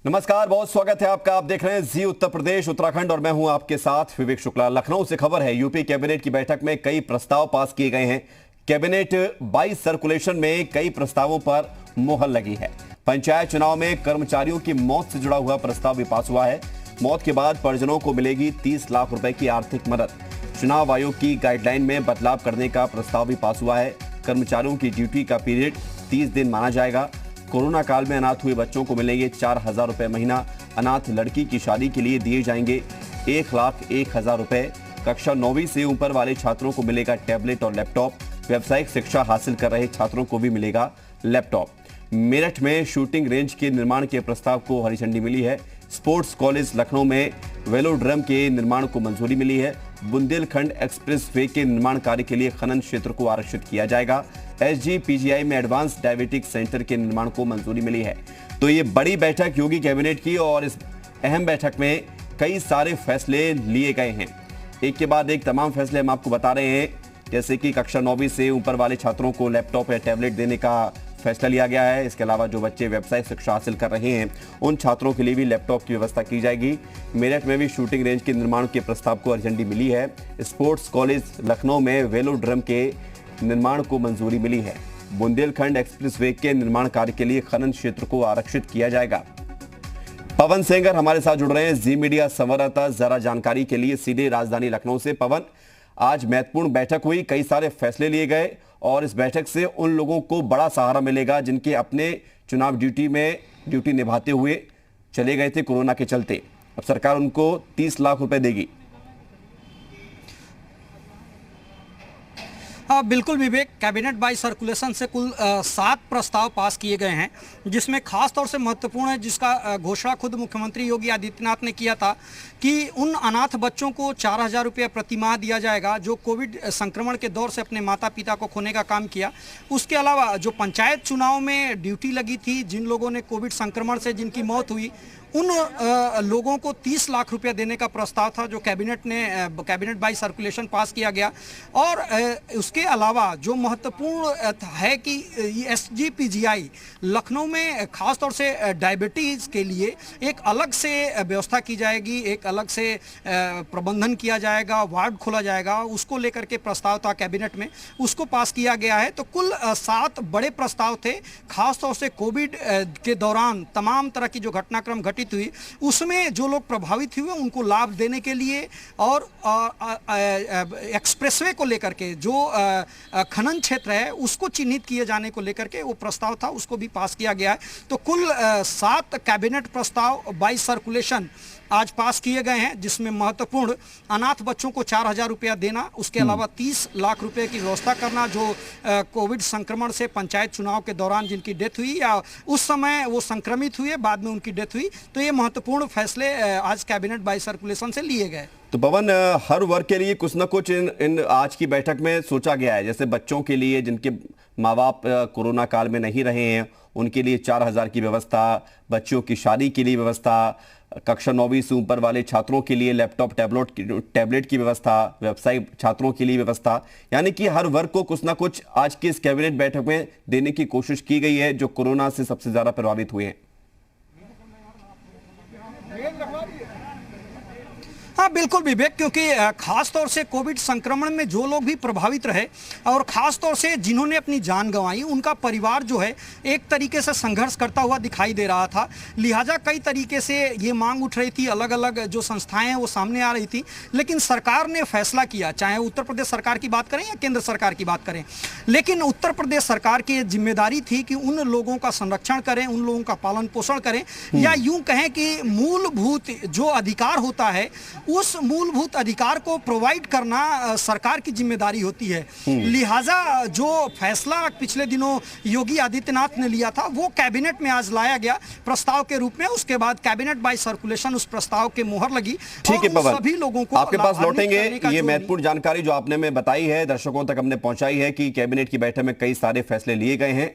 नमस्कार, बहुत स्वागत है आपका। आप देख रहे हैं जी उत्तर प्रदेश उत्तराखंड और मैं हूं आपके साथ विवेक शुक्ला। लखनऊ से खबर है, यूपी कैबिनेट की बैठक में कई प्रस्ताव पास किए गए हैं। कैबिनेट 22 सर्कुलेशन में कई प्रस्तावों पर मोहर लगी है। पंचायत चुनाव में कर्मचारियों की मौत से जुड़ा हुआ प्रस्ताव भी पास हुआ है। मौत के बाद परिजनों को मिलेगी 30 लाख रुपए की आर्थिक मदद। चुनाव आयोग की गाइडलाइन में बदलाव करने का प्रस्ताव भी पास हुआ है। कर्मचारियों की ड्यूटी का पीरियड 30 दिन माना जाएगा। कोरोना काल में अनाथ हुए बच्चों को मिलेंगे 4,000 रुपए महीना। अनाथ लड़की की शादी के लिए दिए जाएंगे 1,01,000 रुपए। कक्षा 9वीं से ऊपर वाले छात्रों को मिलेगा टैबलेट और लैपटॉप। व्यावसायिक शिक्षा हासिल कर रहे छात्रों को भी मिलेगा लैपटॉप। मेरठ में शूटिंग रेंज के निर्माण के प्रस्ताव को हरी झंडी मिली है। स्पोर्ट्स कॉलेज लखनऊ में वेलोड्रम के निर्माण को मंजूरी मिली है। बुंदेलखंड एक्सप्रेस वे के निर्माण कार्य के लिए खनन क्षेत्र को आरक्षित किया जाएगा। SGPGI में एडवांस डायबिटिक सेंटर के निर्माण को मंजूरी मिली है। तो ये बड़ी बैठक योगी कैबिनेट की और इस अहम बैठक में कई सारे फैसले लिए गए हैं। एक के बाद एक तमाम फैसले हम आपको बता रहे हैं, जैसे कि कक्षा 9वीं से ऊपर वाले छात्रों को लैपटॉप या टैबलेट देने का फैसला लिया गया है। इसके अलावा जो बच्चे व्यवसायिक शिक्षा हासिल कर रहे हैं उन छात्रों के लिए भी लैपटॉप की व्यवस्था की जाएगी। मेरठ में भी शूटिंग रेंज के निर्माण के प्रस्ताव को हरी झंडी मिली है। स्पोर्ट्स कॉलेज लखनऊ में वेलोड्रम के निर्माण को मंजूरी मिली है। बुंदेलखंड एक्सप्रेसवे के निर्माण कार्य के लिए खनन क्षेत्र को आरक्षित किया जाएगा। पवन सेंगर हमारे साथ जुड़ रहे हैं, जी मीडिया संवाददाता। जरा जानकारी के लिए सीधे राजधानी लखनऊ से। पवन, आज महत्वपूर्ण बैठक हुई, कई सारे फैसले लिए गए और इस बैठक से उन लोगों को बड़ा सहारा मिलेगा जिनके अपने चुनाव ड्यूटी निभाते हुए चले गए थे कोरोना के चलते। अब सरकार उनको 30 लाख रुपए देगी। हाँ बिल्कुल विवेक, कैबिनेट बाई सर्कुलेशन से कुल 7 प्रस्ताव पास किए गए हैं, जिसमें खास तौर से महत्वपूर्ण है, जिसका घोषणा खुद मुख्यमंत्री योगी आदित्यनाथ ने किया था कि उन अनाथ बच्चों को 4,000 रुपये प्रतिमाह दिया जाएगा जो कोविड संक्रमण के दौर से अपने माता पिता को खोने का काम किया। उसके अलावा जो पंचायत चुनाव में ड्यूटी लगी थी, जिन लोगों ने कोविड संक्रमण से जिनकी मौत हुई, उन लोगों को 30 लाख रुपए देने का प्रस्ताव था जो कैबिनेट बाई सर्कुलेशन पास किया गया। और उसके अलावा जो महत्वपूर्ण है कि SGPGI लखनऊ में खास तौर से डायबिटीज़ के लिए एक अलग से व्यवस्था की जाएगी, एक अलग से प्रबंधन किया जाएगा, वार्ड खोला जाएगा। उसको लेकर के प्रस्ताव था कैबिनेट में, उसको पास किया गया है। तो कुल 7 बड़े प्रस्ताव थे। खास तौर से कोविड के दौरान तमाम तरह की जो घटनाक्रम हुई, उसमें जो लोग प्रभावित हुए उनको लाभ देने के लिए और एक्सप्रेसवे को लेकर के जो खनन क्षेत्र है उसको चिन्हित किए जाने को लेकर के वो प्रस्ताव था, उसको भी पास किया गया है। तो कुल 7 कैबिनेट प्रस्ताव बाई सर्कुलेशन आज पास किए गए हैं, जिसमें महत्वपूर्ण अनाथ बच्चों को 4,000 रुपया देना, उसके अलावा 30 लाख रुपए की व्यवस्था करना जो कोविड संक्रमण से पंचायत चुनाव के दौरान जिनकी डेथ हुई या उस समय वो संक्रमित हुए, बाद में उनकी डेथ हुई। तो ये महत्वपूर्ण फैसले आज कैबिनेट बाई सर्कुलेशन से लिए गए। तो पवन, हर वर्ग के लिए कुछ ना कुछ इन आज की बैठक में सोचा गया है। जैसे बच्चों के लिए जिनके माँ बाप कोरोना काल में नहीं रहे हैं उनके लिए 4,000 की व्यवस्था, बच्चों की शादी के लिए व्यवस्था, कक्षा 9वीं से ऊपर वाले छात्रों के लिए लैपटॉप टैबलेट की व्यवस्था, व्यावसायिक छात्रों के लिए व्यवस्था, यानी कि हर वर्ग को कुछ ना कुछ आज की इस कैबिनेट बैठक में देने की कोशिश की गई है जो कोरोना से सबसे ज्यादा प्रभावित हुए हैं। हाँ बिल्कुल विवेक, क्योंकि खास तौर से कोविड संक्रमण में जो लोग भी प्रभावित रहे और खास तौर से जिन्होंने अपनी जान गंवाई, उनका परिवार जो है एक तरीके से संघर्ष करता हुआ दिखाई दे रहा था। लिहाजा कई तरीके से ये मांग उठ रही थी, अलग अलग जो संस्थाएं हैं वो सामने आ रही थी, लेकिन सरकार ने फैसला किया, चाहे उत्तर प्रदेश सरकार की बात करें या केंद्र सरकार की बात करें, लेकिन उत्तर प्रदेश सरकार की जिम्मेदारी थी कि उन लोगों का संरक्षण करें, उन लोगों का पालन पोषण करें, या यूं कहें कि मूलभूत जो अधिकार होता है उस मूलभूत अधिकार को प्रोवाइड करना सरकार की जिम्मेदारी होती है। लिहाजा जो फैसला पिछले दिनों योगी आदित्यनाथ ने लिया था वो कैबिनेट में आज लाया गया प्रस्ताव के रूप में। उसके बाद कैबिनेट बाई सर्कुलेशन उस प्रस्ताव के मोहर लगी। ठीक है पवन, सभी लोगों को आपके पास लौटेंगे। ये महत्वपूर्ण जानकारी जो आपने में बताई है, दर्शकों तक हमने पहुंचाई है कि कैबिनेट की बैठक में कई सारे फैसले लिए गए हैं।